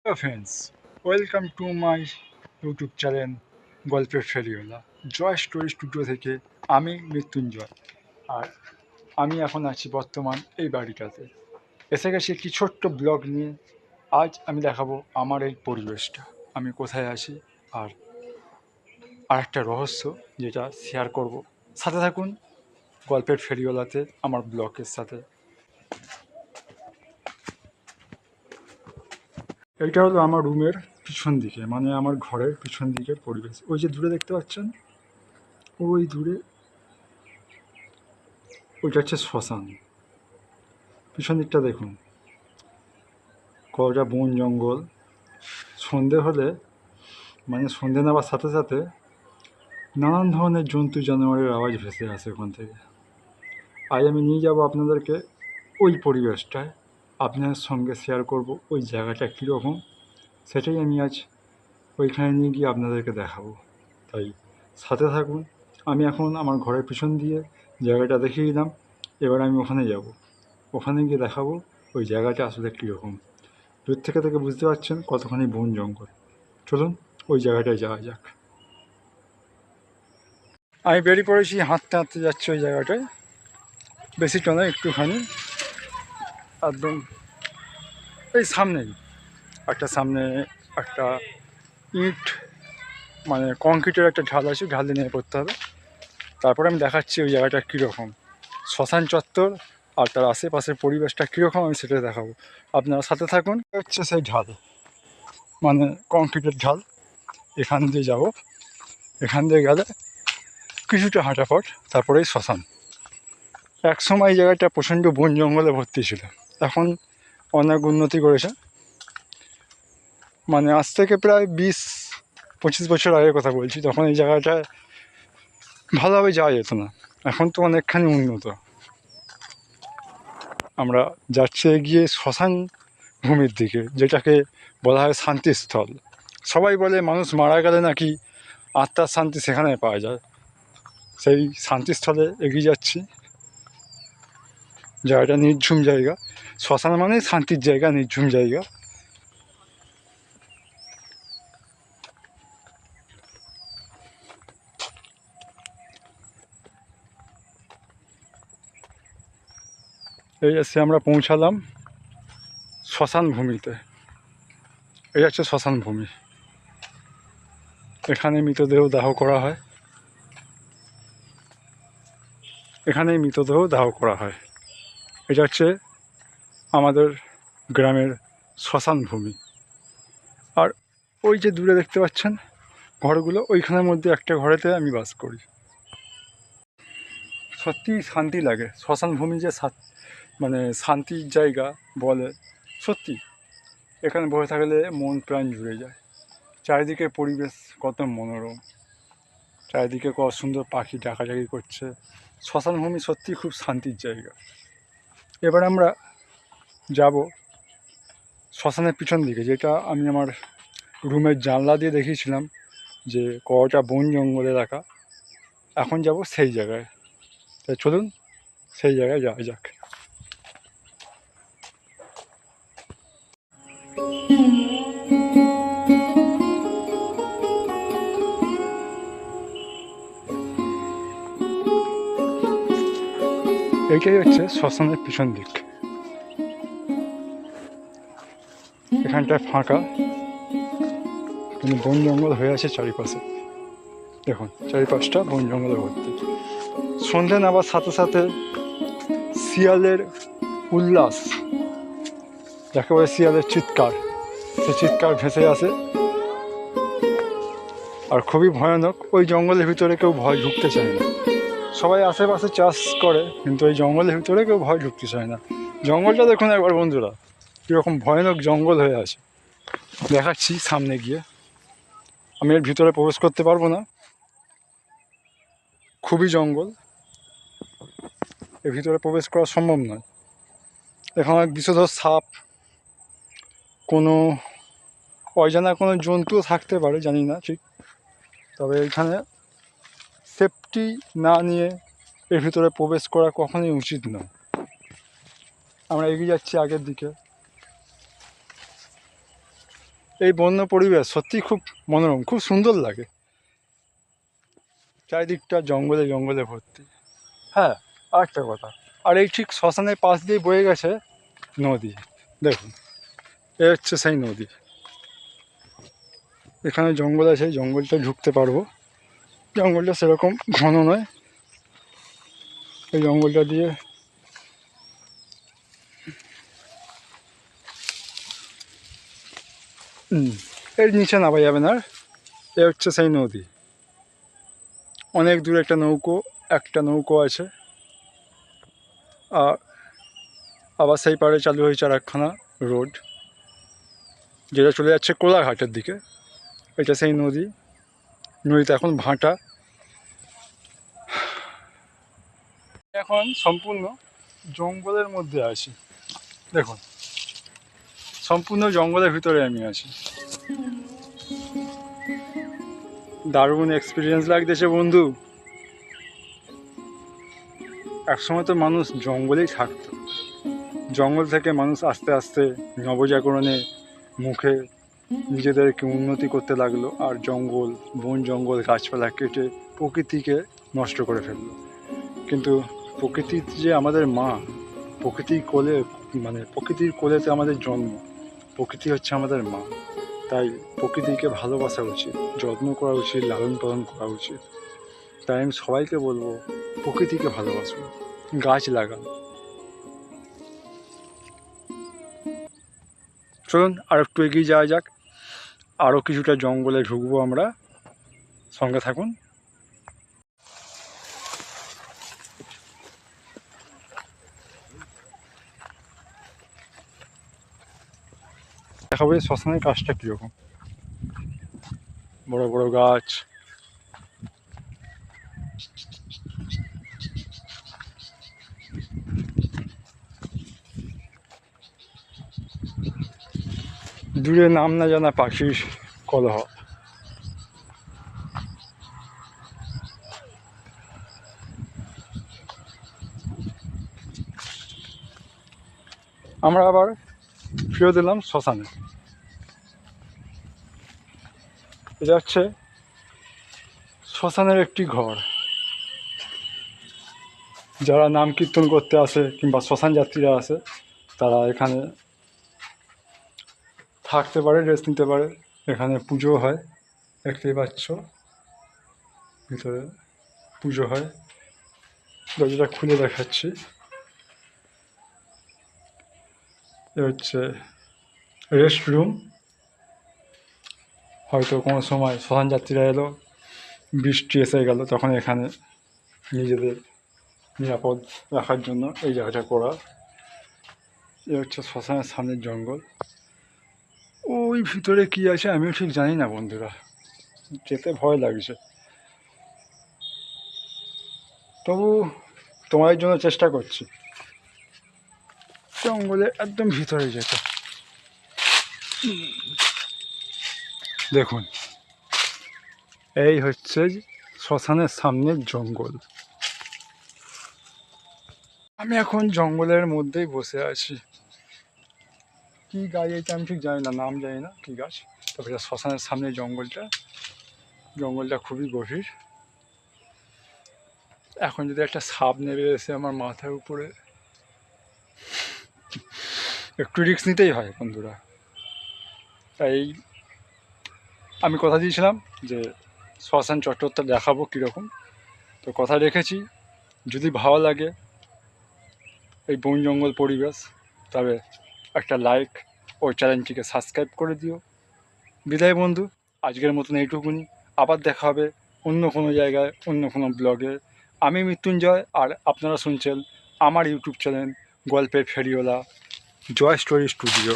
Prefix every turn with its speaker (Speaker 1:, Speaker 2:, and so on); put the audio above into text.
Speaker 1: Hello friends, welcome to my YouTube channel গল্পের ফেরিওয়ালা জয় story studio থেকে আমি মৃত্যুঞ্জয়। আর আমি এখন আছি বর্তমান এই বাড়িটাতে। এসে গেছি একটি ছোট্ট ব্লগ নিয়ে। আজ আমি দেখাবো আমার এই পরিবেশটা, আমি কোথায় আছি আর একটা রহস্য যেটা শেয়ার করব। সাথে থাকুন গল্পের ফেরিওয়ালাতে আমার ব্লগের সাথে। এইটা হলো আমার রুমের পিছন দিকে, মানে আমার ঘরের পিছন দিকের পরিবেশ। ওই যে দূরে দেখতে পাচ্ছেন, ওই দূরে ওইটা হচ্ছে শ্মশান। পিছন দিকটা দেখুন, কতটা বন জঙ্গল। সন্ধে হলে, মানে সন্ধে নামার সাথে সাথে নানান ধরনের জন্তু জানোয়ারের আওয়াজ ভেসে আসে ওখান থেকে। আজ আমি নিয়ে যাব আপনাদেরকে ওই পরিবেশটায়, আপনাদের সঙ্গে শেয়ার করব ওই জায়গাটা কীরকম, সেটাই আমি আজ ওইখানে নিয়ে গিয়ে আপনাদেরকে দেখাবো। তাই সাথে থাকুন। আমি এখন আমার ঘরের পিছন দিয়ে জায়গাটা দেখিয়ে দিলাম, এবার আমি ওখানে যাব। ওখানে গিয়ে দেখাবো ওই জায়গাটা আসলে কীরকম। দূর থেকে বুঝতে পারছেন কতখানি বন জঙ্গল। চলুন ওই জায়গাটায় যাওয়া যাক। আমি বেরিয়ে পড়েছি, হাঁটতে হাঁটতে যাচ্ছি ওই জায়গাটায়। বেশিটা নয়, একটুখানি, একদম এই সামনেই। সামনে একটা ইট, মানে কংক্রিটের একটা ঢাল আছে, ঢাল দিয়ে নিয়ে পড়তে হবে। তারপরে আমি দেখাচ্ছি ওই জায়গাটা কীরকম, শ্মশান চত্বর আর তার আশেপাশের পরিবেশটা কীরকম আমি সেটা দেখাবো। আপনারা সাথে থাকুন। হচ্ছে সেই ঢাল, মানে কংক্রিটের ঢাল। এখান দিয়ে যাব, এখান দিয়ে গেলে কিছুটা হাঁটা পথ, তারপরেই শ্মশান। এক সময় এই জায়গাটা প্রচণ্ড বন জঙ্গলে ভর্তি ছিল, এখন অনেক উন্নতি করেছে। মানে আজ থেকে প্রায় 20-25 বছর আগের কথা বলছি, তখন এই জায়গাটায় ভালোভাবে যাওয়া যেত না। এখন তো অনেকখানি উন্নত। আমরা যাচ্ছি এগিয়ে শ্মশান ভূমির দিকে, যেটাকে বলা হয় শান্তিস্থল। সবাই বলে মানুষ মারা গেলে নাকি আত্মার শান্তি সেখানে পাওয়া যায়। সেই শান্তিস্থলে এগিয়ে যাচ্ছি। জায়গাটা নির্ঝুম জায়গা, শ্মশান মানে শান্তির জায়গা, নির্ঝুম জায়গা। এই এসে আমরা পৌঁছালাম শ্মশান ভূমিতে। এই হচ্ছে শ্মশান ভূমি, এখানে মৃতদেহ দাহ করা হয়, এখানেই মৃতদেহ দাহ করা হয়। এটা হচ্ছে আমাদের গ্রামের শ্মশান ভূমি। আর ওই যে দূরে দেখতে পাচ্ছেন ঘরগুলো, ওইখানের মধ্যে একটা ঘরেতে আমি বাস করি। সত্যিই শান্তি লাগে। শ্মশান ভূমি যে মানে শান্তির জায়গা বলে, সত্যি এখানে বসে থাকলে মন প্রাণ জুড়ে যায়। চারিদিকে পরিবেশ কত মনোরম, চারিদিকে কত সুন্দর পাখি ডাকাডাকি করছে। শ্মশান ভূমি সত্যি খুব শান্তির জায়গা। এবার আমরা যাব শ্মশানের পিছন দিকে, যেটা আমি আমার রুমের জানলা দিয়ে দেখিয়েছিলাম যে কটা বন জঙ্গল এলাকা। এখন যাব সেই জায়গায়। তাই চলুন সেই জায়গায় যাওয়া যাক। এইটাই হচ্ছে শ্মশানের পিছন দিক। এখানটায় ফাঁকা, কিন্তু বন জঙ্গল হয়ে আছে চারিপাশে। দেখুন চারিপাশটা বন জঙ্গলে ভর্তি। সন্ধে নামার সাথে সাথে শিয়ালের উল্লাস, যাকে বলে শিয়ালের চিৎকার, সে চিৎকার ভেসে আসে। আর খুবই ভয়ানক। ওই জঙ্গলের ভিতরে কেউ ভয় ঢুকতে চায় না। সবাই আশেপাশে চাষ করে, কিন্তু ওই জঙ্গলের ভিতরে কেউ ভয় ঢুকতে চায় না। জঙ্গলটা দেখুন একবার বন্ধুরা, কীরকম ভয়ানক জঙ্গল হয়ে আছে। দেখাচ্ছি সামনে গিয়ে। আমি এর ভিতরে প্রবেশ করতে পারবো না, খুবই জঙ্গল, এর ভিতরে প্রবেশ করা সম্ভব নয়। এখানে বিষধর সাপ, কোনো অজানা কোনো জন্তুও থাকতে পারে, জানি না ঠিক। তবে এখানে সেফটি না নিয়ে এর ভিতরে প্রবেশ করা কখনোই উচিত নয়। আমরা এগিয়ে যাচ্ছি আগের দিকে। এই বন্য পরিবেশ সত্যি খুব মনোরম, খুব সুন্দর লাগে। চারিদিকটা জঙ্গলে জঙ্গলে ভর্তি। হ্যাঁ, আরেকটা কথা, আর এই ঠিক শ্মশানের পাশ দিয়ে বয়ে গেছে নদী। দেখুন, এ হচ্ছে সেই নদী। এখানে জঙ্গল আছে, জঙ্গলটা ঢুকতে পারবো। জঙ্গলটা সেরকম ঘন নয়, এই জঙ্গলটা দিয়ে এর নিচে নামা যাবে না। এ হচ্ছে সেই নদী। অনেক দূরে একটা নৌকো আছে। আর আবার সেই পাড়ে চালু হয়েছে আর একখানা রোড, যেটা চলে যাচ্ছে কোলাঘাটের দিকে। এটা সেই নদী। নদীতে এখন ভাটা। এখন সম্পূর্ণ জঙ্গলের মধ্যে আছি। দেখুন, সম্পূর্ণ জঙ্গলের ভিতরে আমি আছি। দারুণ এক্সপিরিয়েন্স লাগতেছে বন্ধু। একসময় তো মানুষ জঙ্গলেই থাকতো। জঙ্গল থেকে মানুষ আস্তে আস্তে নবজাগরণে মুখে নিজেদেরকে উন্নতি করতে লাগলো, আর বন জঙ্গল গাছপালা কেটে প্রকৃতিকে নষ্ট করে ফেললো। কিন্তু প্রকৃতি যে আমাদের মা, প্রকৃতির কোলেতে আমাদের জন্ম। প্রকৃতি হচ্ছে আমাদের মা। তাই প্রকৃতিকে ভালোবাসা উচিত, যত্ন করা উচিত, লালন পালন করা উচিত। তাই আমি সবাইকে বলবো, প্রকৃতিকে ভালোবাসুন, গাছ লাগান। চলুন আর একটু এগিয়ে যাওয়া যাক। আরও কিছুটা জঙ্গলে ঢুকবো আমরা, সঙ্গে থাকুন। দেখাবো এই শ্মশানের কাজটা কীরকম। বড় বড় গাছ, দূরে নাম না জানা পাখির কলহ। আমরা আবার ফিরে দিলাম শ্মশানে। এটা হচ্ছে শ্মশানের একটি ঘর। যারা নাম কীর্তন করতে আসে কিংবা শ্মশান যাত্রীরা আসে, তারা এখানে থাকতে পারে, রেস্ট নিতে পারে। এখানে পুজো হয়, দেখতেই পাচ্ছ, ভিতরে পুজো হয়। দরজাটা খুলে দেখাচ্ছি। এ হচ্ছে রেস্ট রুম। হয়তো কোনো সময় শ্মশান যাত্রীরা এলো, বৃষ্টি এসে গেল, তখন এখানে নিজেদের নিরাপদ রাখার জন্য এই জায়গাটা করা। এ হচ্ছে শ্মশানের সামনের জঙ্গল। ওই ভিতরে কি আছে আমিও ঠিক জানি না বন্ধুরা, যেতে ভয় লাগছে। তবু তোমাদের জন্য চেষ্টা করছি জঙ্গলে একদম ভিতরে যেতে। দেখুন, এই হচ্ছে শ্মশানের সামনের জঙ্গল। আমি এখন জঙ্গলের মধ্যেই বসে আছি। কি গাছ এটা আমি ঠিক জানি না, নাম জানি না কি গাছ। তবে শ্মশানের সামনে জঙ্গলটা খুবই গভীর। এখন যদি একটা সাপ নেমে এসে আমার মাথার উপরে, একটু রিস্ক নিতেই হয় বন্ধুরা। তাই আমি কথা দিয়েছিলাম যে শ্মশান চত্বরটা দেখাবো কীরকম, তো কথা রেখেছি। যদি ভালো লাগে এই বন জঙ্গল পরিবেশ, তবে একটা লাইক ও চ্যানেলটিকে সাবস্ক্রাইব করে দিও। বিদায় বন্ধু, আজকের মতন এইটুকুনি। আবার দেখা হবে অন্য কোনো জায়গায়, অন্য কোনো ব্লগে। আমি মৃত্যুঞ্জয়, আর আপনারা শুনছেন আমার ইউটিউব চ্যানেল গল্পের ফেরিওয়ালা, জয় স্টোরি স্টুডিও।